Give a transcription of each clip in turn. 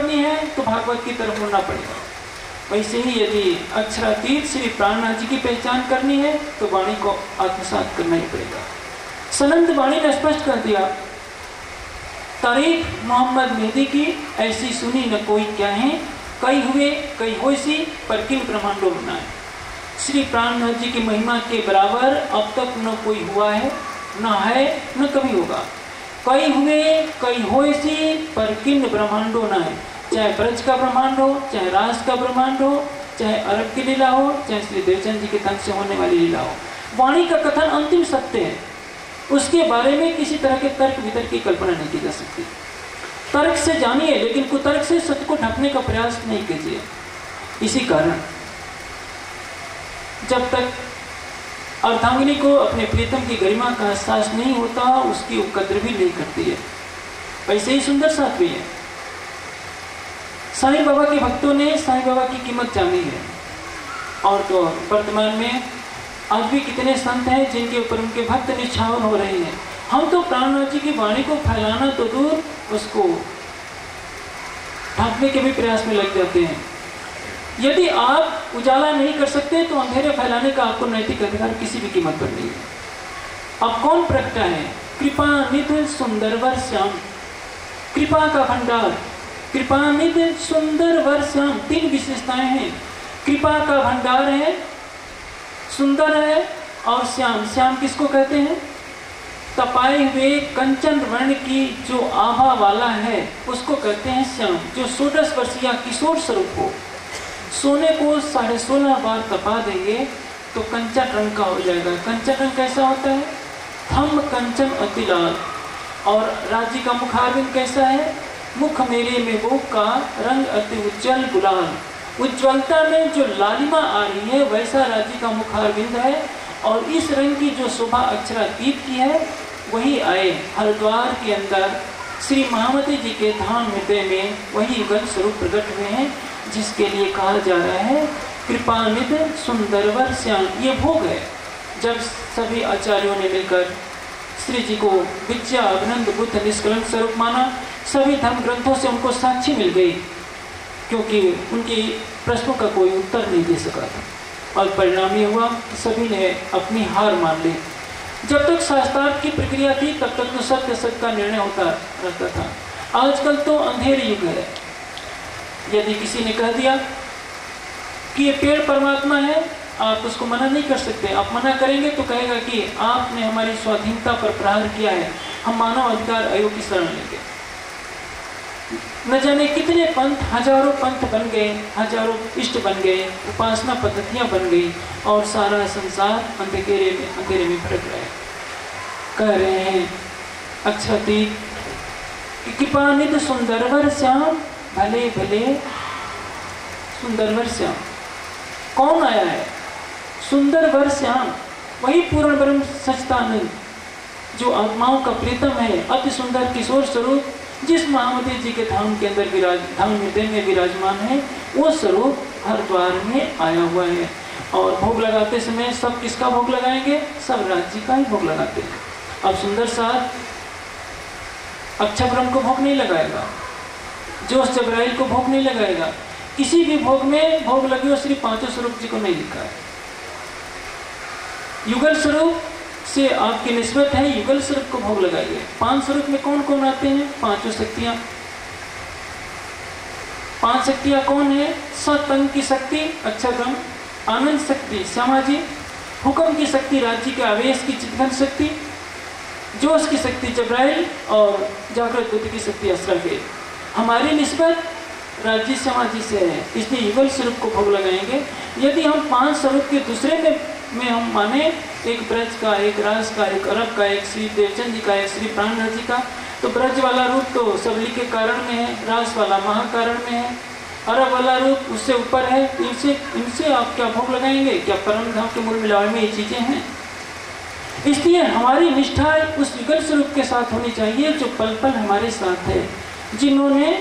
करनी है तो भागवत की तरफ मुड़ना पड़ेगा। वैसे ही यदि अक्षरातीत श्री प्राणनाथ जी की पहचान करनी है तो वाणी को आत्मसात करना ही पड़ेगा। सनंद वाणी ने स्पष्ट कर दिया, तारीफ मोहम्मद मेहदी की ऐसी सुनी न कोई क्या है, कई हुए कई होसी पर किन ब्रह्मांडों बनाए। श्री प्राणनाथ जी की महिमा के बराबर अब तक न कोई हुआ है, न है, न कभी होगा। कई हुए कई होसी पर किन ब्रह्मांडों न है। चाहे ब्रज का ब्रह्मांड हो, चाहे रास का ब्रह्मांड हो, चाहे अरब की लीला हो, चाहे श्री देवचंद जी के तन से होने वाली लीला हो, वाणी का कथन अंतिम सत्य है। उसके बारे में किसी तरह के तर्क वितर्क की कल्पना नहीं की जा सकती। तर्क से जानिए, लेकिन कुतर्क से सत्य को ढकने का प्रयास नहीं कीजिए। इसी कारण जब तक अर्धांगिनी को अपने प्रीतम की गरिमा का एहसास नहीं होता, उसकी वो कद्र भी नहीं करती है। वैसे ही सुंदर साथ भी है। साईं बाबा के भक्तों ने साईं बाबा की कीमत जानी है। और तो वर्तमान में आज भी कितने संत हैं जिनके ऊपर उनके भक्त निछावर हो रहे हैं। हम तो प्राणनाथ जी की वाणी को फैलाना तो दूर, उसको ढांकने के भी प्रयास में लग जाते हैं। यदि आप उजाला नहीं कर सकते तो अंधेरे फैलाने का आपको नैतिक अधिकार किसी भी कीमत पर नहीं है। अब कौन प्रगटा है? कृपा निधि सुंदर वर श्याम, कृपा का भंडार, कृपा निधि सुंदर वर श्याम, तीन विशेषताएं हैं। कृपा का भंडार है, सुंदर है और श्याम। श्याम किसको कहते हैं? तपाए हुए कंचन वर्ण की जो आभा वाला है उसको कहते हैं श्याम। जो 16 वर्षीय किशोर स्वरूप हो, सोने को 16.5 बार तपा देंगे तो कंचन रंग का हो जाएगा। कंचन रंग कैसा होता है? थम कंचन अति लाल। और राज्य का मुखारविंद कैसा है? मुख मेरे में वो का रंग अति उज्जवल गुलाल। उज्ज्वलता में जो लालिमा आ रही है वैसा राज्य का मुखारविंद है। और इस रंग की जो शोभा अक्षरातीत की है वही आए हरिद्वार के अंदर श्री महामती जी के धाम हृदय में वही युगल स्वरूप प्रकट हुए हैं, जिसके लिए कहा जा रहा है कृपानिधि सुंदरवर श्याम। ये भोग है जब सभी आचार्यों ने मिलकर श्री जी को विद्या अभिनंद बुद्ध निष्कलंक स्वरूप माना। सभी धर्म ग्रंथों से उनको साक्षी मिल गई, क्योंकि उनके प्रश्नों का कोई उत्तर नहीं दे सका था। और परिणाम ये हुआ कि सभी ने अपनी हार मान ली। जब तक शास्त्रार्थ की प्रक्रिया थी तब तक तो सत्य सत्य का निर्णय होता रहता था। आजकल तो अंधेरे युग है। यदि किसी ने कह दिया कि ये पेड़ परमात्मा है, आप उसको मना नहीं कर सकते। आप मना करेंगे तो कहेगा कि आपने हमारी स्वाधीनता पर प्रहार किया है, हम मानव अधिकार आयोग की शरण लेंगे। न जाने कितने पंथ, हजारों पंथ बन गए, हजारों इष्ट बन गए, उपासना पद्धतियां बन गई और सारा संसार अंधेरे में भटक रहा है। कह रहे हैं अक्षरातीत कृपानिधि सुंदरवर श्याम, भले भले सुंदरवर श्याम। कौन आया है? सुंदरवर श्याम, वही पूर्ण ब्रह्म सच्चिदानंद जो आत्माओं का प्रीतम है, अति सुंदर किशोर स्वरूप, जिस महामती जी के धाम के अंदर धाम हृदय में विराजमान है, वो स्वरूप हरिद्वार में आया हुआ है। और भोग लगाते समय सब किसका भोग लगाएंगे? सब राज्य का ही भोग लगाते हैं। अब सुंदर साथ अक्षय ब्रह्म को भोग नहीं लगाएगा, जोश जबराइल को भोग नहीं लगाएगा। किसी भी भोग में भोग लगे हो श्री पांचों स्वरूप जी को नहीं लिखा है। युगल स्वरूप से आपकी निस्बत है, युगल स्वरूप को भोग लगाइए। 5 स्वरूप में कौन कौन आते हैं? 5 शक्तियां। 5 शक्तियां कौन है? सतंग की शक्ति अक्षय ब्रह्म, आनंद शक्ति श्यामा जी, हुक्म की शक्ति राज्य के आवेश की चितघन शक्ति, जोश की शक्ति जबराइल और जागृत बुद्धि की शक्ति असराफिल। हमारी निस्बत राज्य श्यामा जी से है, इसलिए युगल स्वरूप को भोग लगाएंगे। यदि हम 5 स्वरूप के दूसरे में हम माने, एक ब्रज का, एक रास का, एक अरब का, एक श्री देवचंद जी का, एक श्री प्राणनाथ जी का, तो ब्रज वाला रूप तो सबली के कारण में है, रास वाला महाकारण में है, अरब वाला रूप उससे ऊपर है। इनसे आप क्या भोग लगाएंगे? क्या परम धाम के मूल मिलावे में ये चीजें हैं? इसलिए हमारी निष्ठा उस युगल स्वरूप के साथ होनी चाहिए जो पल पल हमारे साथ है। जिन्होंने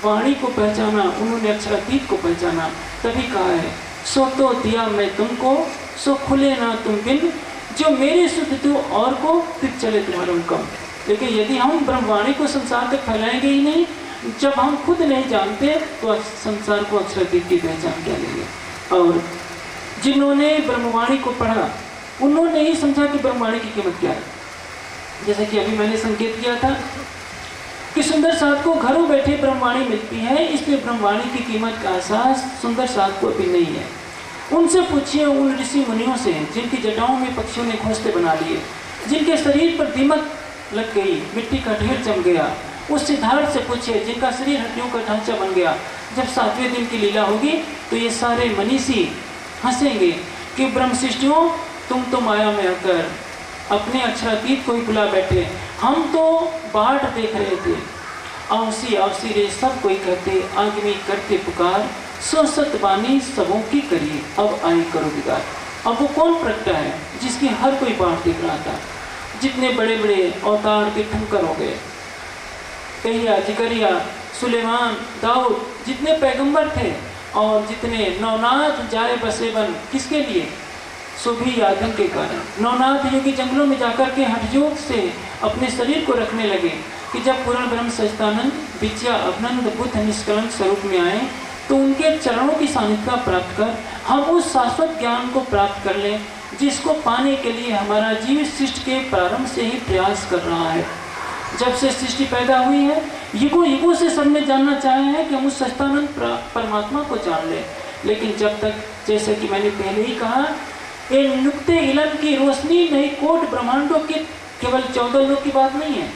वाणी को पहचाना, उन्होंने अक्षरातीत को पहचाना, तभी कहा है सो तो दिया मैं तुमको, सो खुले ना तुम बिन, जो मेरे सुध दो और को फिर चले तुम्हारा हुक्म। लेकिन यदि हम ब्रह्मवाणी को संसार तक फैलाएंगे ही नहीं, जब हम खुद नहीं जानते तो संसार को अक्षरातीत की पहचान क्या लेंगे। और जिन्होंने ब्रह्मवाणी को पढ़ा उन्होंने ही समझा कि ब्रह्मवाणी की कीमत क्या है। जैसे कि अभी मैंने संकेत किया था कि सुंदर साध को घरों बैठे ब्रह्मवाणी मिलती है, इसलिए ब्रह्मवाणी की कीमत का एहसास सुंदर साध को अभी नहीं है। उनसे पूछिए, उन ऋषि मुनियों से जिनकी जटाओं में पक्षियों ने घोंसले बना लिए, जिनके शरीर पर दीमक लग गई, मिट्टी का ढेर जम गया। उस सिद्धार्थ से पूछिए जिनका शरीर हड्डियों का ढांचा बन गया। जब 7वें दिन की लीला होगी तो ये सारे मनीषी हंसेंगे कि ब्रह्मशिष्टियों, तुम तो माया में आकर अपने अक्षरातीत को ही बुला बैठे, हम तो बाट देख रहे थे। आवसी आवसी रे सब कोई कहते, आगमी करते पुकार, सो सत बानी सबों की करिए, अब आई करो विदार। अब वो कौन प्रगटा है जिसकी हर कोई बाट देख रहा था? जितने बड़े बड़े अवतार तीर्थंकर हो गए, एलिया, जिकरिया, सुलेमान, दाऊद, जितने पैगंबर थे और जितने नवनाथ जाए बसे बन, किसके लिए? सो भी आदम के कारण। नवनाथ योगी जंगलों में जाकर के हठयोग से अपने शरीर को रखने लगे कि जब पूर्ण ब्रह्म सच्चिदानंद विद्या अभिनंद बुद्ध निष्कलंक स्वरूप में आए तो उनके चरणों की सानिध्य प्राप्त कर हम उस शाश्वत ज्ञान को प्राप्त कर लें जिसको पाने के लिए हमारा जीव सृष्टि के प्रारंभ से ही प्रयास कर रहा है। जब से सृष्टि पैदा हुई है, युगों युगों से सबने जानना चाहे हैं कि हम उस सच्चिदानंद परमात्मा को जान लें, लेकिन जब तक, जैसे कि मैंने पहले ही कहा, ये नुक्ते इलन की रोशनी नहीं, कोट ब्रह्मांडों की केवल 14 लोग की बात नहीं है,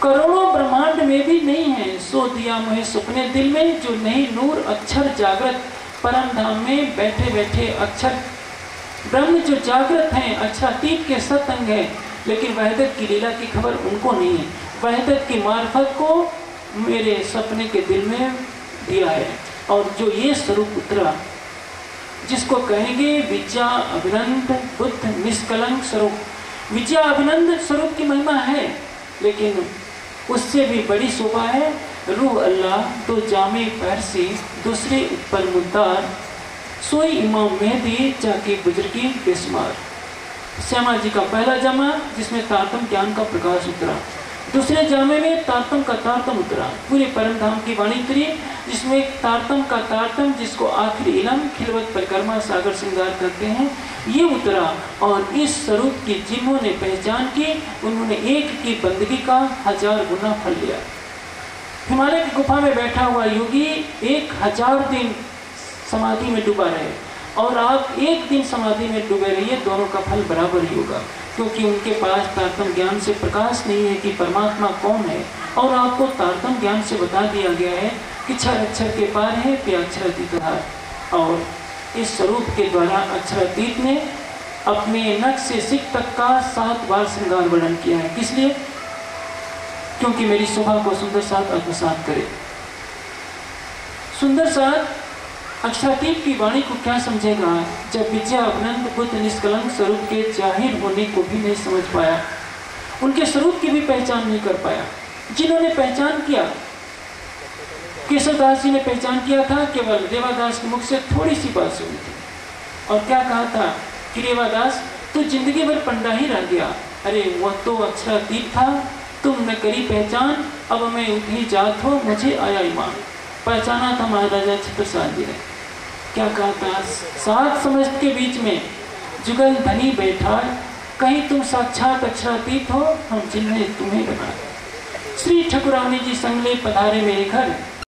करोड़ों ब्रह्मांड में भी नहीं है। सो दिया मुझे सुपने दिल में, जो नहीं नूर अक्षर जागृत परम धाम में बैठे बैठे अक्षर ब्रह्म जो जागृत हैं, अक्षरातीत के सतअंग है, लेकिन वहदत की लीला की खबर उनको नहीं है। वहदत की मार्फत को मेरे सपने के दिल में दिया है, और जो ये स्वरूप उतरा जिसको कहेंगे विद्या अभिनंद बुद्ध निष्कलंक स्वरूप। विद्या अभिनंद स्वरूप की महिमा है, लेकिन उससे भी बड़ी शोभा है रूह अल्लाह तो जामे पैर से दूसरे ऊपर मुद्दार, सोई इमाम मेहदी जाके बुजुर्गी बेशुमार। श्यामा जी का पहला जामा जिसमें तारतम ज्ञान का प्रकाश उतरा, दूसरे जामे में तारतम का तारतम उतरा, पूरे परम धाम की वाणी उतरी जिसमें तारतम का तारतम, जिसको आखिरी इलम खिलवत परिक्रमा सागर श्रृंगार करते हैं, ये उतरा। और इस स्वरूप की जिन्होंने पहचान की, उन्होंने एक की बंदगी का 1000 गुना फल लिया। हिमालय की गुफा में बैठा हुआ योगी 1000 दिन समाधि में डूबा रहे, और आप एक दिन समाधि में डूबे रहिए, दोनों का फल बराबर ही होगा, क्योंकि उनके पास तारतम ज्ञान से प्रकाश नहीं है कि परमात्मा कौन है। और आपको तारतम ज्ञान से बता दिया गया है कि क्षर अक्षर के पार है पे अक्षरातीत आधार। और इस स्वरूप के द्वारा अक्षरातीत ने अपने नख से सिख तक का 7 बार श्रृंगार वर्णन किया है। किस लिए? क्योंकि मेरी शोभा को सुंदर साथ आत्मसात करे। सुंदर साथ अक्षरातीत की वाणी को क्या समझेगा जब विद्या अभिनंद बुद्ध निष्कलंक स्वरूप के जाहिर होने को भी नहीं समझ पाया, उनके स्वरूप की भी पहचान नहीं कर पाया। जिन्होंने पहचान किया, केशवदास जी ने पहचान किया था, केवल रेवादास के मुख से थोड़ी सी बात सुनी थी, और क्या कहा था कि रेवादास तू जिंदगी भर पंडा ही रह गया, अरे वह तो अक्षरातीत था, तुम न करी पहचान, अब मैं उठी जात हो मुझे आया ईमान। पहचाना था महाराजा छत्रसाल जी ने। क्या कहा था? सात समस्त के बीच में जुगल धनी बैठा, कहीं तुम साक्षात अक्षरातीत हो, हम जिन्हें तुम्हें बना। श्री ठकुरानी जी संगले पधारे मेरे घर,